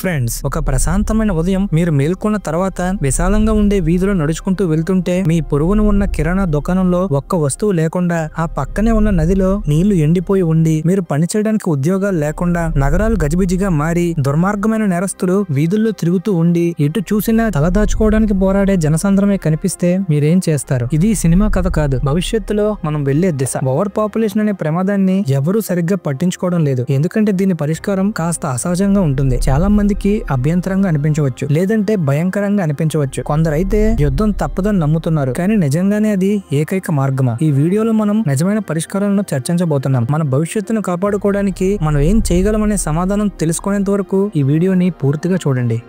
Friends, ఒక ప్రశాంతమైన ఉదయం మీరు మేల్కొన్న తర్వాత విశాలంగా ఉండే వీధిలో నడుచుకుంటూ వెళ్తుంటే మీ పొరుగున ఉన్న కిరాణా దుకాణంలో ఒక్క వస్తువు లేకుండా ఆ పక్కనే ఉన్న నదిలో నీళ్లు ఎండిపోయి ఉండి మీరు పనిచేయడానికి ఉద్యోగాలు లేకుండా నగరాలు గజిబిజిగా మారి దుర్మార్గమైన నేరస్తులు వీధుల్లో తిరుగుతూ ఉండి ఎటు చూసినా తలదాచుకోవడానికి పోరాడే జనసంద్రమే కనిపిస్తే మీరేం చేస్తారు? ఇది సినిమా కథ కాదు, భవిష్యత్తులో మనం వెళ్లే దిశ. ఓవర్ పాపులేషన్ అనే ప్రమాదాన్ని ఎవరూ సరిగ్గా పట్టించుకోవడం లేదు, ఎందుకంటే దీని పరిష్కారం కాస్త అసహజంగా ఉంటుంది. చాలా మందికి అభ్యంతరంగా అనిపించవచ్చు, లేదంటే భయంకరంగా అనిపించవచ్చు. కొందరైతే యుద్ధం తప్పదని నమ్ముతున్నారు, కానీ నిజంగానే అది ఏకైక మార్గమా? ఈ వీడియోలో మనం నిజమైన పరిష్కారాలను చర్చించబోతున్నాం. మన భవిష్యత్తును కాపాడుకోవడానికి మనం ఏం చేయగలమనే సమాధానం తెలుసుకునేంత వరకు ఈ వీడియోని పూర్తిగా చూడండి.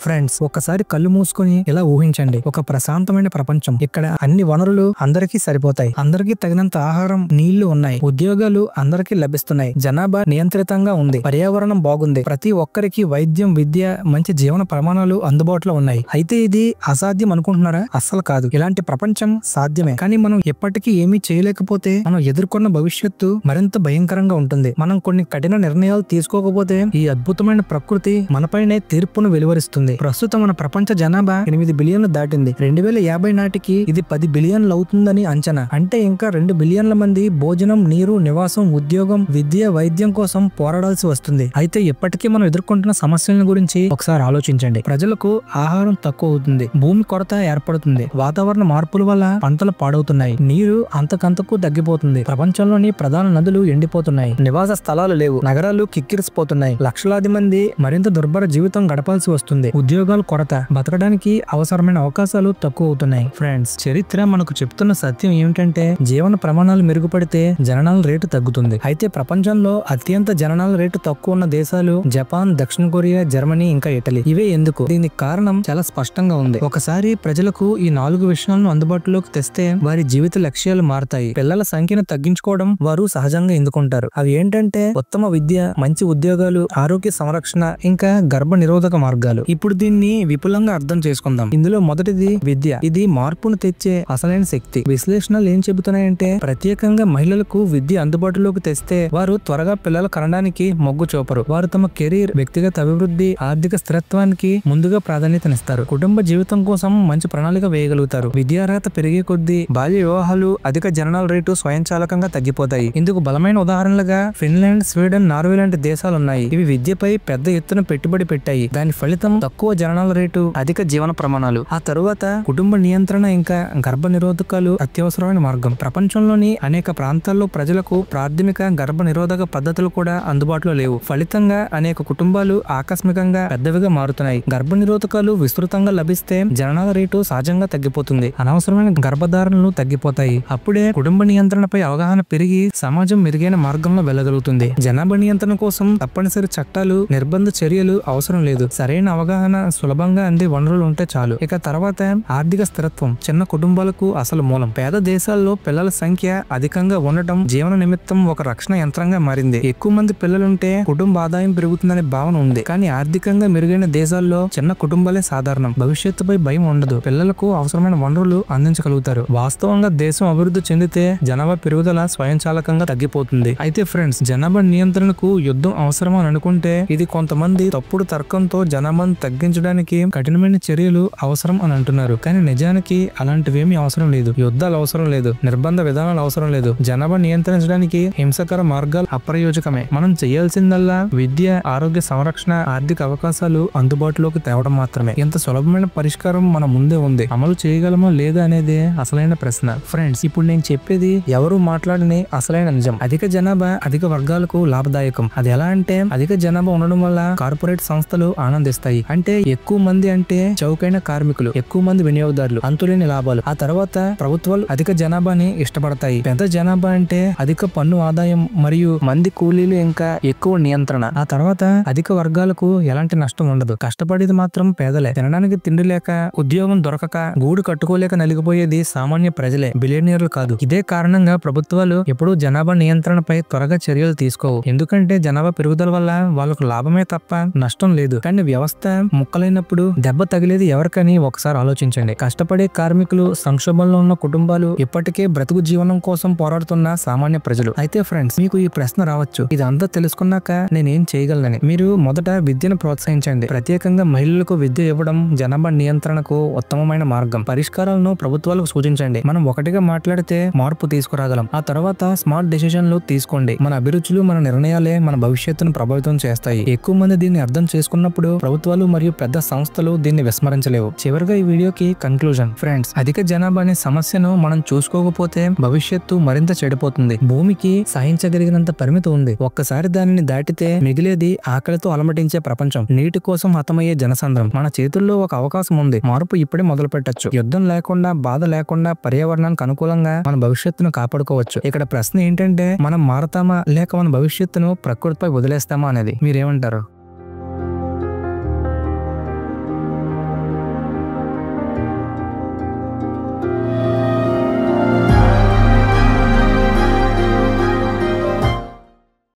ఫ్రెండ్స్, ఒక్కసారి కళ్ళు మూసుకొని ఇలా ఊహించండి. ఒక ప్రశాంతమైన ప్రపంచం. ఇక్కడ అన్ని వనరులు అందరికీ సరిపోతాయి, అందరికీ తగినంత ఆహారం, నీళ్లు ఉన్నాయి, ఉద్యోగాలు అందరికీ లభిస్తున్నాయి, జనాభా నియంత్రితంగా ఉంది, పర్యావరణం బాగుంది, ప్రతి ఒక్కరికి వైద్యం, విద్య, మంచి జీవన ప్రమాణాలు అందుబాటులో ఉన్నాయి. అయితే ఇది అసాధ్యం అనుకుంటున్నారా? అస్సలు కాదు. ఇలాంటి ప్రపంచం సాధ్యమే, కానీ మనం ఎప్పటికీ ఏమీ చేయలేకపోతే మనం ఎదుర్కొన్న భవిష్యత్తు మరింత భయంకరంగా ఉంటుంది. మనం కొన్ని కఠిన నిర్ణయాలు తీసుకోకపోతే ఈ అద్భుతమైన ప్రకృతి మనపైనే తీర్పును వెలువరిస్తుంది. ప్రస్తుతం మన ప్రపంచ జనాభా 8 బిలియన్లు దాటింది. 2050 నాటికి ఇది 10 బిలియన్లు అవుతుందని అంచనా. అంటే ఇంకా 2 బిలియన్ల మంది భోజనం, నీరు, నివాసం, ఉద్యోగం, విద్య, వైద్యం కోసం పోరాడాల్సి వస్తుంది. అయితే ఇప్పటికీ మనం ఎదుర్కొంటున్న సమస్యల గురించి ఒకసారి ఆలోచించండి. ప్రజలకు ఆహారం తక్కువ అవుతుంది, భూమి కొరత ఏర్పడుతుంది, వాతావరణ మార్పుల వల్ల పంటలు పాడవుతున్నాయి, నీరు అంతకంతకు తగ్గిపోతుంది, ప్రపంచంలోని ప్రధాన నదులు ఎండిపోతున్నాయి, నివాస స్థలాలు లేవు, నగరాలు కిక్కిరిసిపోతున్నాయి, లక్షలాది మంది మరింత దుర్భర జీవితం గడపాల్సి వస్తుంది, ఉద్యోగాల కొరత, బతకడానికి అవసరమైన అవకాశాలు తక్కువ అవుతున్నాయి. ఫ్రెండ్స్, చరిత్ర మనకు చెప్తున్న సత్యం ఏమిటంటే జీవన ప్రమాణాలు మెరుగుపడితే జననాల రేటు తగ్గుతుంది. అయితే ప్రపంచంలో అత్యంత జననాల రేటు తక్కువ ఉన్న దేశాలు జపాన్, దక్షిణ కొరియా, జర్మనీ, ఇంకా ఇటలీ. ఇవే ఎందుకు? దీనికి కారణం చాలా స్పష్టంగా ఉంది. ఒకసారి ప్రజలకు ఈ 4 విషయాలను అందుబాటులోకి తెస్తే వారి జీవిత లక్ష్యాలు మారతాయి. పిల్లల సంఖ్యను తగ్గించుకోవడం వారు సహజంగా ఎందుకుంటారు. అవి ఏంటంటే ఉత్తమ విద్య, మంచి ఉద్యోగాలు, ఆరోగ్య సంరక్షణ, ఇంకా గర్భ నిరోధక మార్గాలు. ఇప్పుడు దీన్ని విపులంగా అర్థం చేసుకుందాం. ఇందులో మొదటిది విద్య. ఇది మార్పును తెచ్చే అసలైన శక్తి. విశ్లేషణలు ఏం చెబుతున్నాయంటే ప్రత్యేకంగా మహిళలకు విద్య అందుబాటులోకి తెస్తే వారు త్వరగా పిల్లలు కనడానికి మొగ్గు చూపరు. వారు తమ కెరీర్, వ్యక్తిగత అభివృద్ధి, ఆర్థిక స్థిరత్వానికి ముందుగా ప్రాధాన్యతనిస్తారు. కుటుంబ జీవితం కోసం మంచి ప్రణాళిక వేయగలుగుతారు. విద్యార్హత పెరిగే కొద్దీ బాల్య వివాహాలు, అధిక జననాల రేటు స్వయంచాలకంగా తగ్గిపోతాయి. ఇందుకు బలమైన ఉదాహరణలుగా ఫిన్లాండ్, స్వీడన్, నార్వే లాంటి దేశాలున్నాయి. ఇవి విద్యపై పెద్ద ఎత్తున పెట్టుబడి పెట్టాయి. దాని ఫలితం తక్కువ జననాల రేటు, అధిక జీవన ప్రమాణాలు. ఆ తరువాత కుటుంబ నియంత్రణ, ఇంకా గర్భ నిరోధకాలు అత్యవసరమైన మార్గం. ప్రపంచంలోని అనేక ప్రాంతాల్లో ప్రజలకు ప్రాథమిక గర్భ నిరోధక పద్ధతులు కూడా అందుబాటులో లేవు. ఫలితంగా అనేక కుటుంబాలు ఆకస్మికంగా పెద్దవిగా మారుతున్నాయి. గర్భ నిరోధకాలు విస్తృతంగా లభిస్తే జననాల రేటు సహజంగా తగ్గిపోతుంది, అనవసరమైన గర్భధారణలు తగ్గిపోతాయి. అప్పుడే కుటుంబ నియంత్రణపై అవగాహన పెరిగి సమాజం మెరుగైన మార్గంలో వెళ్ళగలుగుతుంది. జనాభా నియంత్రణ కోసం తప్పనిసరి చట్టాలు, నిర్బంధ చర్యలు అవసరం లేదు. సరైన అవగాహన, సులభంగా అందే వనరులు ఉంటే చాలు. ఇక తర్వాత ఆర్థిక స్థిరత్వం. చిన్న కుటుంబాలకు అసలు మూలం. పేద దేశాల్లో పిల్లల సంఖ్య అధికంగా ఉండటం జీవన నిమిత్తం ఒక రక్షణ యంత్రంగా మారింది. ఎక్కువ మంది పిల్లలుంటే కుటుంబ ఆదాయం పెరుగుతుందనే భావన ఉంది, కానీ ఆర్థికంగా మెరుగైన దేశాల్లో చిన్న కుటుంబాలే సాధారణం. భవిష్యత్తుపై భయం ఉండదు, పిల్లలకు అవసరమైన వనరులు అందించగలుగుతారు. వాస్తవంగా దేశం అభివృద్ధి చెందితే జనాభా పెరుగుదల స్వయంచాలకంగా తగ్గిపోతుంది. అయితే ఫ్రెండ్స్, జనాభా నియంత్రణకు యుద్ధం అవసరం అని అనుకుంటే ఇది కొంతమంది తప్పుడు తర్కంతో జనాభాను తగ్గించడానికి కఠినమైన చర్యలు అవసరం అని అంటున్నారు. కానీ నిజానికి అలాంటివేమీ అవసరం లేదు. యుద్ధాలు అవసరం లేదు, నిర్బంధ విధానాలు అవసరం లేదు. జనాభా నియంత్రించడానికి హింసకర మార్గాలు అప్రయోజకమే. మనం చేయాల్సిందల్లా విద్య, ఆరోగ్య సంరక్షణ, ఆర్థిక అవకాశాలు అందుబాటులోకి తేవడం మాత్రమే. ఇంత సులభమైన పరిష్కారం మన ముందే ఉంది. అమలు చేయగలమో లేదా అనేది అసలైన ప్రశ్న. ఫ్రెండ్స్, ఇప్పుడు నేను చెప్పేది ఎవరు మాట్లాడని అసలైన నిజం. అధిక జనాభా అధిక వర్గాలకు లాభదాయకం. అది ఎలా అంటే అధిక జనాభా ఉండడం వల్ల కార్పొరేట్ సంస్థలు ఆనందిస్తాయి. అంటే ఎక్కువ మంది అంటే చౌకైన కార్మికులు, ఎక్కువ మంది వినియోగదారులు, అంతులేని లాభాలు. ఆ తర్వాత ప్రభుత్వాలు అధిక జనాభాని ఇష్టపడతాయి. పెద్ద జనాభా అంటే అధిక పన్ను ఆదాయం మరియు మంది కూలీలు, ఇంకా ఎక్కువ నియంత్రణ. ఆ తర్వాత అధిక వర్గాలకు ఎలాంటి నష్టం ఉండదు. కష్టపడేది మాత్రం పేదలే. తినడానికి తిండి లేక, ఉద్యోగం దొరకక, గూడు కట్టుకోలేక నలిగిపోయేది సామాన్య ప్రజలే, బిలియనీర్లు కాదు. ఇదే కారణంగా ప్రభుత్వాలు ఎప్పుడూ జనాభా నియంత్రణపై త్వరగా చర్యలు తీసుకోవు. ఎందుకంటే జనాభా పెరుగుదల వల్ల వాళ్ళకు లాభమే తప్ప నష్టం లేదు. కానీ వ్యవస్థ ముక్కలైనప్పుడు దెబ్బ తగిలేది ఎవరికని ఒకసారి ఆలోచించండి. కష్టపడే కార్మికులు, సంక్షోభంలో ఉన్న కుటుంబాలు, ఇప్పటికే బ్రతుకు జీవనం కోసం పోరాడుతున్న సామాన్య ప్రజలు. అయితే ఫ్రెండ్స్, మీకు ఈ ప్రశ్న రావచ్చు, ఇదంతా తెలుసుకున్నాక నేనేం చేయగలనని. మీరు మొదట విద్యను ప్రోత్సహించండి. ప్రత్యేకంగా మహిళలకు విద్య ఇవ్వడం జనాభా నియంత్రణకు ఉత్తమమైన మార్గం. పరిష్కారాలను ప్రభుత్వాలకు సూచించండి. మనం ఒకటిగా మాట్లాడితే మార్పు తీసుకురాగలం. ఆ తర్వాత స్మార్ట్ డెసిషన్లు తీసుకోండి. మన అభిరుచులు, మన నిర్ణయాలే మన భవిష్యత్తును ప్రభావితం చేస్తాయి. ఎక్కువ మంది దీన్ని అర్థం చేసుకున్నప్పుడు ప్రభుత్వాలు మరియు పెద్ద సంస్థలు దీన్ని విస్మరించలేవు. చివరిగా ఈ వీడియోకి కన్క్లూజన్. ఫ్రెండ్స్, అధిక జనాభా అనే సమస్యను మనం చూసుకోకపోతే భవిష్యత్తు మరింత చెడిపోతుంది. భూమికి సహించగలిగినంత పరిమితి ఉంది. ఒక్కసారి దానిని దాటితే మిగిలేది ఆకలితో అలమటించే ప్రపంచం, నీటి కోసం హతమయ్యే జనసంద్రం. మన చేతుల్లో ఒక అవకాశం ఉంది. మార్పు ఇప్పుడే మొదలు పెట్టొచ్చు. యుద్ధం లేకుండా, బాధ లేకుండా, పర్యావరణానికి అనుకూలంగా మన భవిష్యత్తును కాపాడుకోవచ్చు. ఇక్కడ ప్రశ్న ఏంటంటే, మనం మారతామా లేక మన భవిష్యత్తును ప్రకృతిపై వదిలేస్తామా అనేది. మీరేమంటారు?